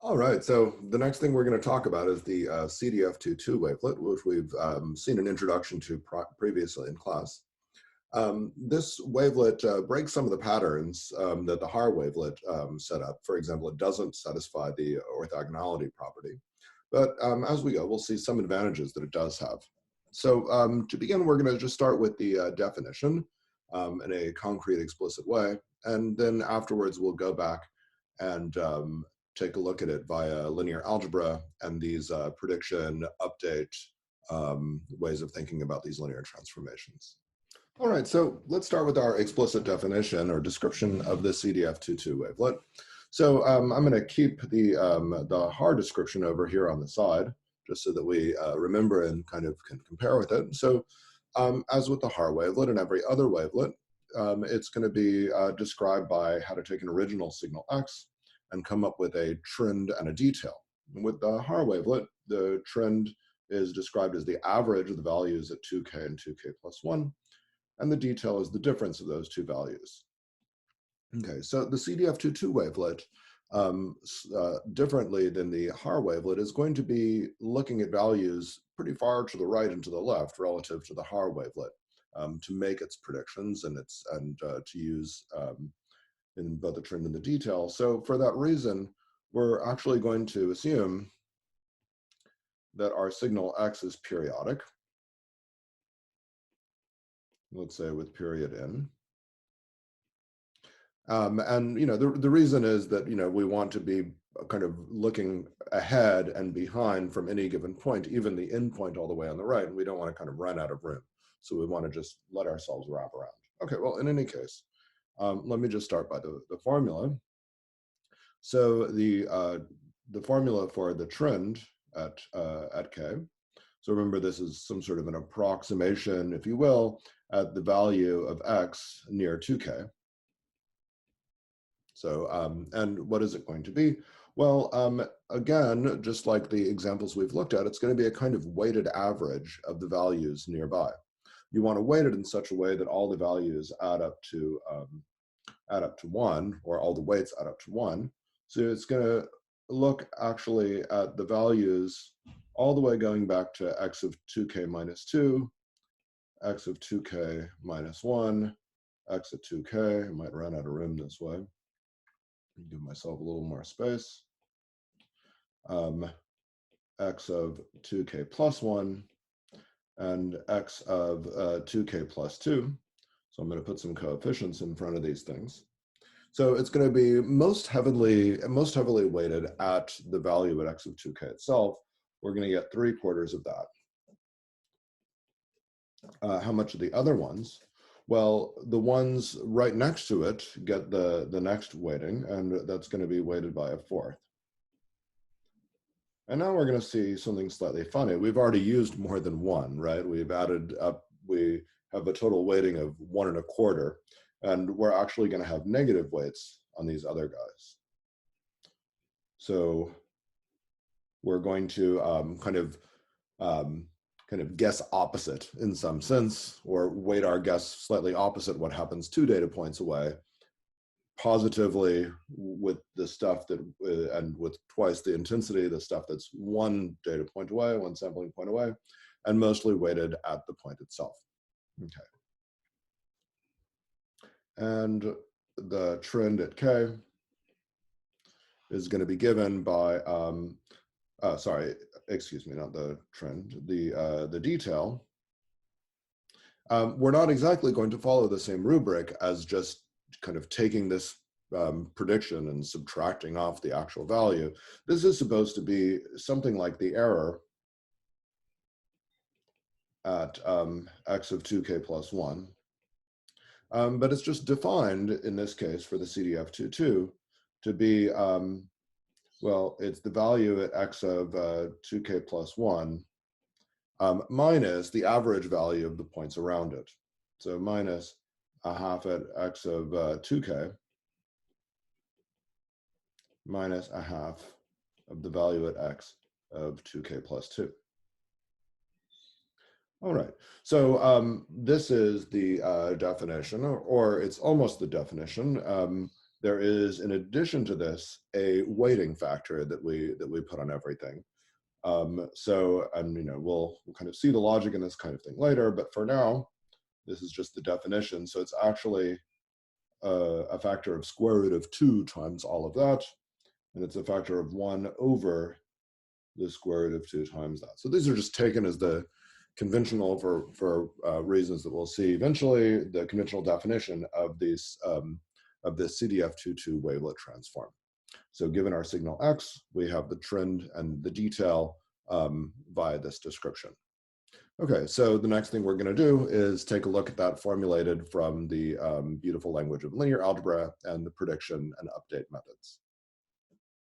All right, so the next thing we're going to talk about is the CDF22 wavelet, which we've seen an introduction to previously in class. This wavelet breaks some of the patterns that the Haar wavelet set up. For example, it doesn't satisfy the orthogonality property. But as we go, we'll see some advantages that it does have. So to begin, we're going to just start with the definition in a concrete, explicit way. And then afterwards, we'll go back and take a look at it via linear algebra and these prediction update ways of thinking about these linear transformations. All right, so let's start with our explicit definition or description of the CDF22 wavelet. So I'm going to keep the Haar description over here on the side, just so that we remember and kind of can compare with it. So as with the Haar wavelet and every other wavelet, it's going to be described by how to take an original signal X and come up with a trend and a detail. And with the Haar wavelet, the trend is described as the average of the values at 2k and 2k plus 1. And the detail is the difference of those two values. Okay, so the CDF22 wavelet, differently than the Haar wavelet, is going to be looking at values pretty far to the right and to the left relative to the Haar wavelet to make its predictions and to use in both the trend and the detail. So for that reason, we're actually going to assume that our signal X is periodic. Let's say with period n. And the reason is that we want to be kind of looking ahead and behind from any given point, even the end point all the way on the right, and we don't want to kind of run out of room. So we want to just let ourselves wrap around. Okay, well, in any case, let me just start by the formula. So the formula for the trend at k. So remember, this is some sort of an approximation, if you will, at the value of x near 2k. So, and what is it going to be? Well, again, just like the examples we've looked at, it's going to be a kind of weighted average of the values nearby. You want to weight it in such a way that all the values add up to 1, or all the weights add up to 1. So it's going to look actually at the values all the way going back to x of 2k minus 2, x of 2k minus 1, x of 2k. I might run out of room this way. Give myself a little more space. X of 2k plus 1 and x of 2k plus 2. So I'm going to put some coefficients in front of these things. So it's going to be most heavily weighted at the value at x of 2k itself. We're going to get 3/4 of that. How much of the other ones? Well, the ones right next to it get the next weighting, and that's going to be weighted by 1/4. And now we're going to see something slightly funny. We've already used more than 1, right? We've added up, we have a total weighting of 1 1/4, and we're actually going to have negative weights on these other guys. So we're going to kind of guess opposite in some sense, or weight our guess slightly opposite what happens 2 data points away, positively with the stuff that, and with twice the intensity, the stuff that's 1 data point away, 1 sampling point away, and mostly weighted at the point itself. Okay. And the trend at k is going to be given by, sorry, excuse me, not the trend, the detail. We're not exactly going to follow the same rubric as just kind of taking this prediction and subtracting off the actual value. This is supposed to be something like the error at x of 2k plus 1. But it's just defined in this case for the CDF22 to be, well, it's the value at x of 2k plus 1 minus the average value of the points around it. So minus 1/2 at x of 2k minus 1/2 of the value at x of 2k plus 2. All right, so this is the definition, or it's almost the definition. there is, in addition to this, a weighting factor that we put on everything. And we'll kind of see the logic in this kind of thing later, but for now, this is just the definition. So it's actually a factor of square root of 2 times all of that, and it's a factor of 1 over the square root of 2 times that. So these are just taken as the conventional, for reasons that we'll see eventually, the conventional definition of these of this CDF22 wavelet transform. So given our signal X, we have the trend and the detail via this description. Okay, so the next thing we're going to do is take a look at that formulated from the beautiful language of linear algebra and the prediction and update methods.